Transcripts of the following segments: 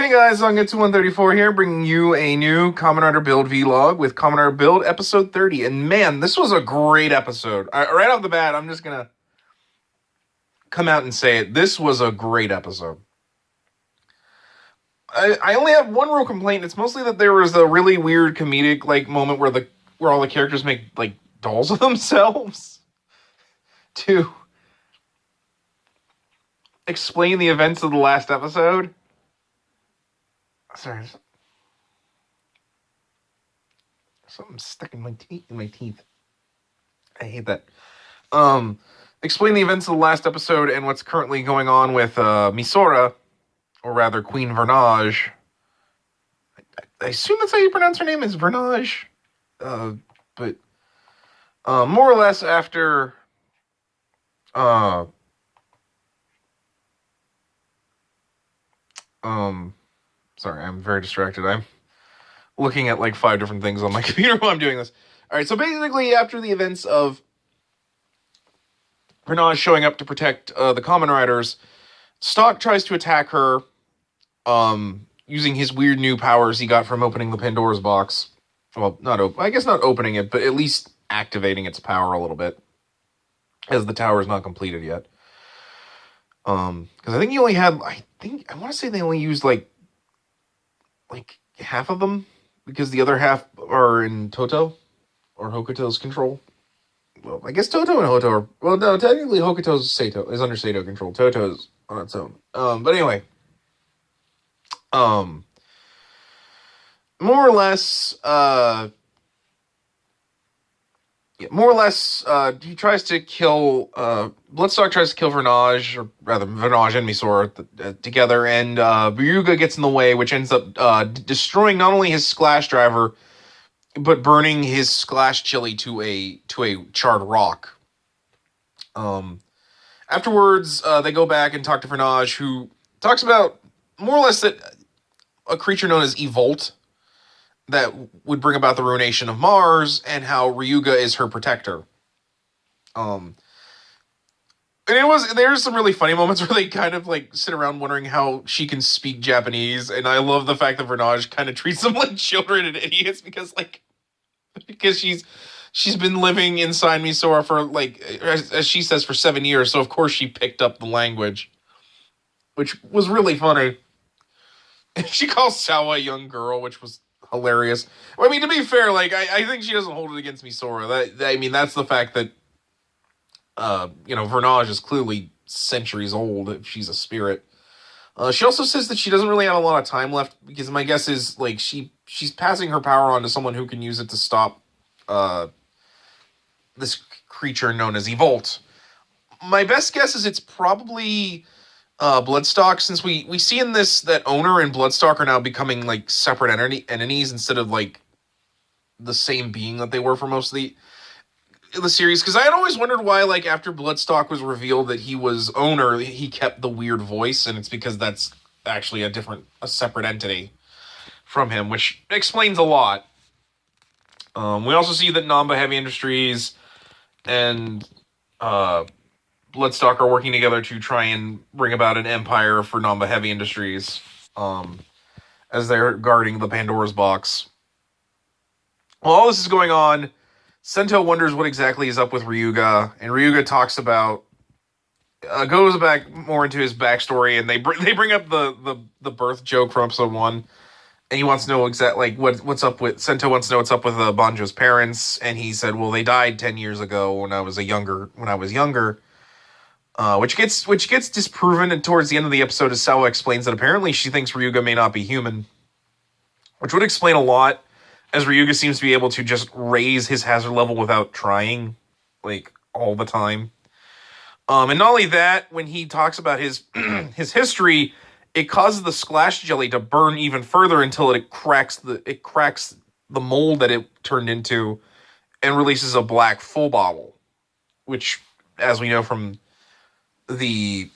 Hey guys, Zangetsu 134 here, bringing you a new Kamen Rider Build vlog with Kamen Rider Build episode 30. And man, this was a great episode. Right off the bat, I'm just gonna come out and say it. This was a great episode. I only have one real complaint. It's mostly that there was a really weird comedic moment where all the characters make dolls of themselves to explain the events of the last episode. Sorry, something's stuck in my teeth. I hate that. Explain the events of the last episode and what's currently going on with Misora, or rather Queen Vernage. I assume that's how you pronounce her name, is Vernage. But more or less after sorry, I'm very distracted. I'm looking at 5 different things on my computer while I'm doing this. Alright, so basically after the events of Vernage showing up to protect the Kamen Riders, Stalk tries to attack her using his weird new powers he got from opening the Pandora's box. Well, not opening it, but at least activating its power a little bit, as the tower is not completed yet. Because I think he only had, I want to say they only used like half of them, because the other half are in Toto or Hokuto's control. Well, I guess Toto and Hoto are, well, no, technically Hokuto's is under Sato control. Toto's on its own. But anyway, more or less, he tries to kill, Blood Stalk tries to kill Vernage, or rather Vernage and Misora together, and Ryuga gets in the way, which ends up destroying not only his Splash Driver, but burning his Splash Chili to a charred rock. Afterwards, they go back and talk to Vernage, who talks about more or less that a creature known as Evolt that would bring about the ruination of Mars, and how Ryuga is her protector. And there's some really funny moments where they kind of sit around wondering how she can speak Japanese, and I love the fact that Vernage kind of treats them like children and idiots, because she's been living inside Misora for as she says, for 7 years, so of course she picked up the language, which was really funny. She calls Sawa a young girl, which was hilarious. I mean, to be fair, I think she doesn't hold it against Misora. That's the fact that Vernage is clearly centuries old if she's a spirit. She also says that she doesn't really have a lot of time left, because my guess is she's passing her power on to someone who can use it to stop this creature known as Evolt. My best guess is it's probably Blood Stalk, since we see in this that Owner and Blood Stalk are now becoming separate entities instead of the same being that they were for most of the series. Because I had always wondered why after Blood Stalk was revealed that he was Owner, he kept the weird voice, and it's because that's actually a separate entity from him, which explains a lot. We also see that Namba Heavy Industries and Blood Stalk are working together to try and bring about an empire for Namba Heavy Industries, as they're guarding the Pandora's box. While all this is going on, Sento wonders what exactly is up with Ryuga, and Ryuga talks about, goes back more into his backstory, and they bring up the birth joke from episode 1, and he wants to know exactly what's up with, Sento wants to know what's up with Banjo's parents, and he said, well, they died 10 years ago when I was younger. Which gets disproven, and towards the end of the episode, as Sawa explains that apparently she thinks Ryuga may not be human, which would explain a lot, as Ryuga seems to be able to just raise his hazard level without trying, all the time. And not only that, when he talks about his his history, it causes the Splash Jelly to burn even further until it cracks the mold that it turned into, and releases a black full bottle, which, as we know from the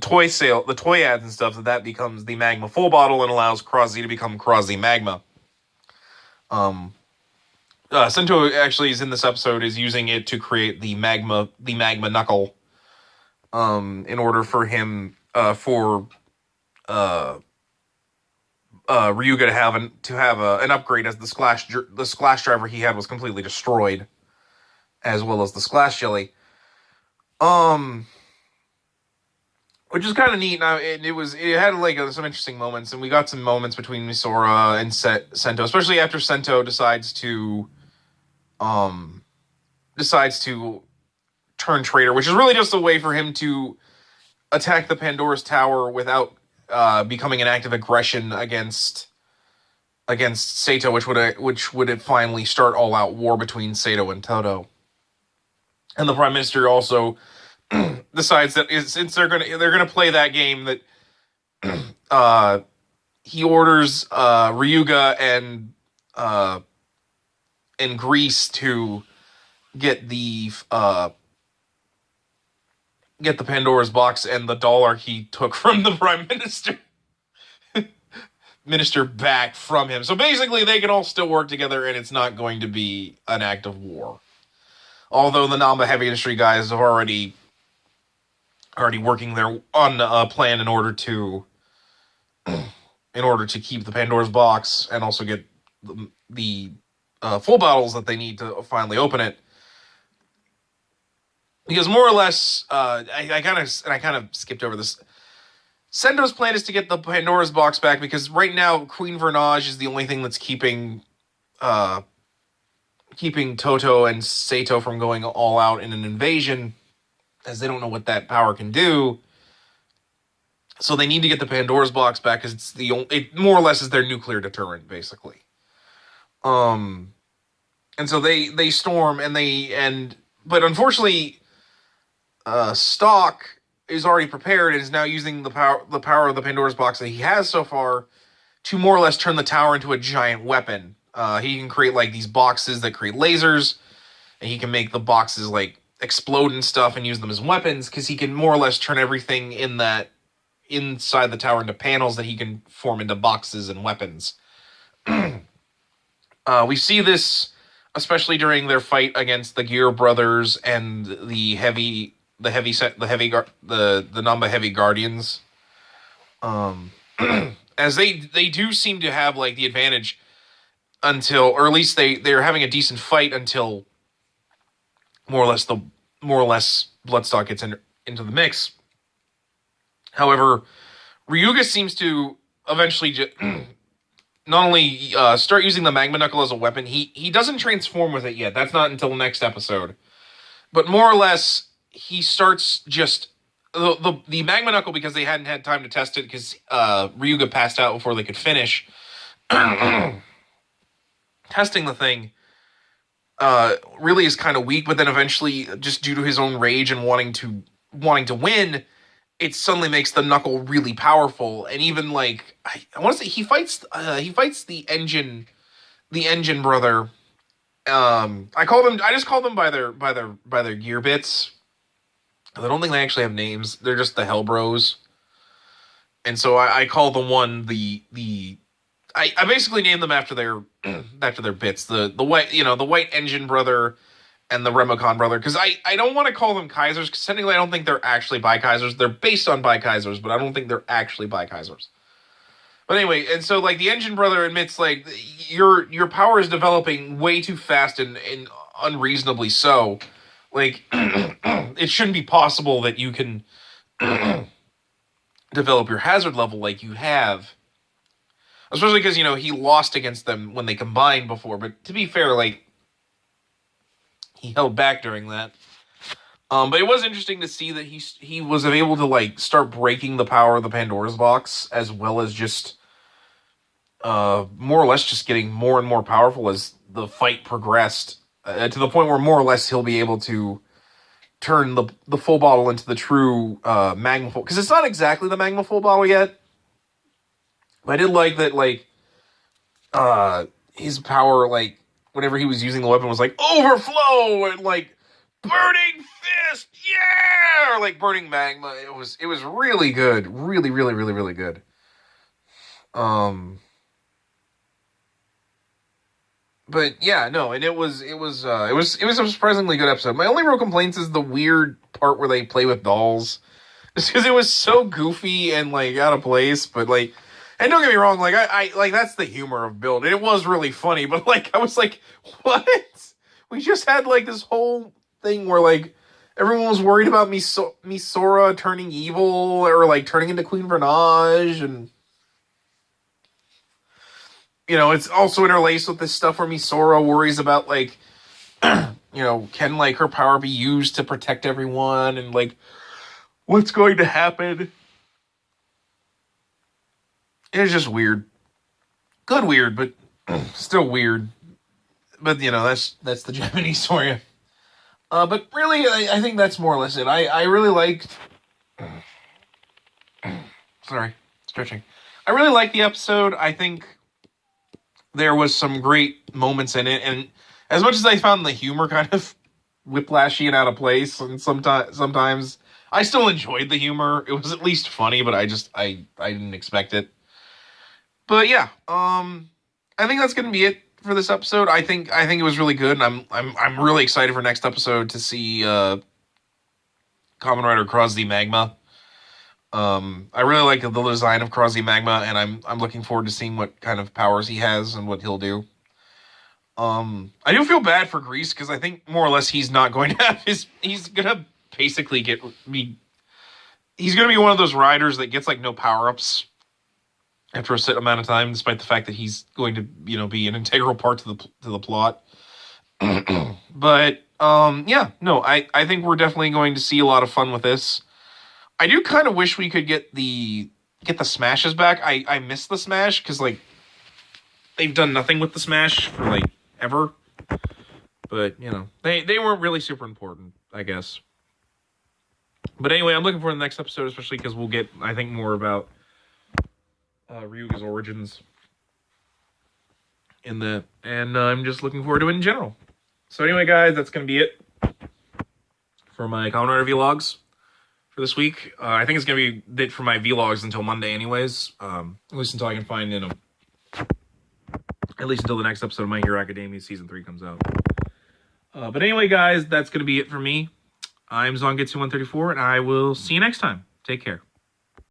toy ads and stuff, that becomes the Magma full bottle and allows Cross-Z to become Cross-Z Magma. Sento actually is in this episode, is using it to create the magma knuckle, in order for him for Ryuga to have an upgrade, as the splash driver he had was completely destroyed, as well as the splash jelly. Which is kind of neat. Now it had like some interesting moments, and we got some moments between Misora and Sento, especially after Sento decides to turn traitor, which is really just a way for him to attack the Pandora's Tower without becoming an act of aggression against Sato, which would finally start all out war between Sato and Toto. And the Prime Minister also decides that since they're gonna play that game, that he orders Ryuga and Greece to get the Pandora's box and the dollar he took from the Prime Minister back from him. So basically, they can all still work together, and it's not going to be an act of war. Although the Namba Heavy Industry guys are already working there on a plan in order to keep the Pandora's box and also get the full bottles that they need to finally open it. Because more or less, I kind of skipped over this. Sento's plan is to get the Pandora's box back, because right now Queen Vernage is the only thing that's keeping Toto and Sato from going all out in an invasion, as they don't know what that power can do. So they need to get the Pandora's box back, because it more or less is their nuclear deterrent, basically. And so they storm, but unfortunately, Stalk is already prepared and is now using the power of the Pandora's box that he has so far to more or less turn the tower into a giant weapon. He can create like these boxes that create lasers, and he can make the boxes like explode and stuff and use them as weapons, because he can more or less turn everything inside the tower into panels that he can form into boxes and weapons. We see this especially during their fight against the Gear Brothers and the Namba Heavy Guardians. As they do seem to have like the advantage until, or at least they're having a decent fight until more or less Blood Stalk gets into the mix. However, Ryuga seems to eventually not only start using the Magma Knuckle as a weapon. He doesn't transform with it yet. That's not until next episode. But more or less, he starts just the Magma Knuckle, because they hadn't had time to test it, because Ryuga passed out before they could finish testing the thing. Really is kind of weak, but then eventually, just due to his own rage and wanting to win, it suddenly makes the knuckle really powerful. And even like I want to say he fights the engine brother. I just call them by their gear bits. I don't think they actually have names. They're just the Hell Bros. And so I call the one I basically name them after their bits. The white engine brother and the Remicon brother, because I don't want to call them Kaisers, because technically I don't think they're actually Kaisers. They're based on Kaisers, but I don't think they're actually Kaisers. But anyway, and so like the engine brother admits like your power is developing way too fast and unreasonably so. Like it shouldn't be possible that you can develop your hazard level like you have. Especially because, he lost against them when they combined before. But to be fair, like, he held back during that. But it was interesting to see that he was able to, like, start breaking the power of the Pandora's box, as well as just, more or less just getting more and more powerful as the fight progressed. To the point where more or less he'll be able to turn the full bottle into the true Magma Full. Because it's not exactly the Magma Full bottle yet. But I did like that, like, his power, like, whenever he was using the weapon was like, overflow, and, like, burning fist, yeah! Or, like, burning magma. It was really good. Really, really, really, really good. But, yeah, no, and it was a surprisingly good episode. My only real complaints is the weird part where they play with dolls. Just because it was so goofy and like out of place, but like, and don't get me wrong, like I like that's the humor of Build. It was really funny, but like I was like, what? We just had like this whole thing where like everyone was worried about Misora turning evil or like turning into Queen Vernage, and you know it's also interlaced with this stuff where Misora worries about like you know, can like her power be used to protect everyone and like what's going to happen? It's just weird. Good weird, but still weird. But you know, that's the Japanese for you. But really, I think that's more or less it. I really liked. Sorry, stretching. I really liked the episode. I think there was some great moments in it, and as much as I found the humor kind of whiplashy and out of place, and sometimes I still enjoyed the humor. It was at least funny, but I didn't expect it. But yeah, I think that's gonna be it for this episode. I think it was really good, and I'm really excited for next episode to see Kamen Rider Cross the Magma. I really like the design of Cross the Magma, and I'm looking forward to seeing what kind of powers he has and what he'll do. I do feel bad for Grease because I think more or less he's not going to have his. He's gonna basically He's gonna be one of those riders that gets like no power ups after a certain amount of time, despite the fact that he's going to be an integral part to the plot. But yeah, no, I think we're definitely going to see a lot of fun with this. I do kind of wish we could get the smashes back. I miss the smash because like they've done nothing with the smash for like ever. But you know, they weren't really super important, I guess. But anyway, I'm looking forward to the next episode, especially because we'll get, I think, more about Ryuga's origins in that, and I'm just looking forward to it in general. So anyway, guys, that's going to be it for my Kamen Rider vlogs for this week. I think it's going to be it for my vlogs until Monday anyways, at least until I can find, at least until the next episode of My Hero Academia Season 3 comes out. But anyway, guys, that's going to be it for me. I'm Zangetsu 134, and I will see you next time. Take care.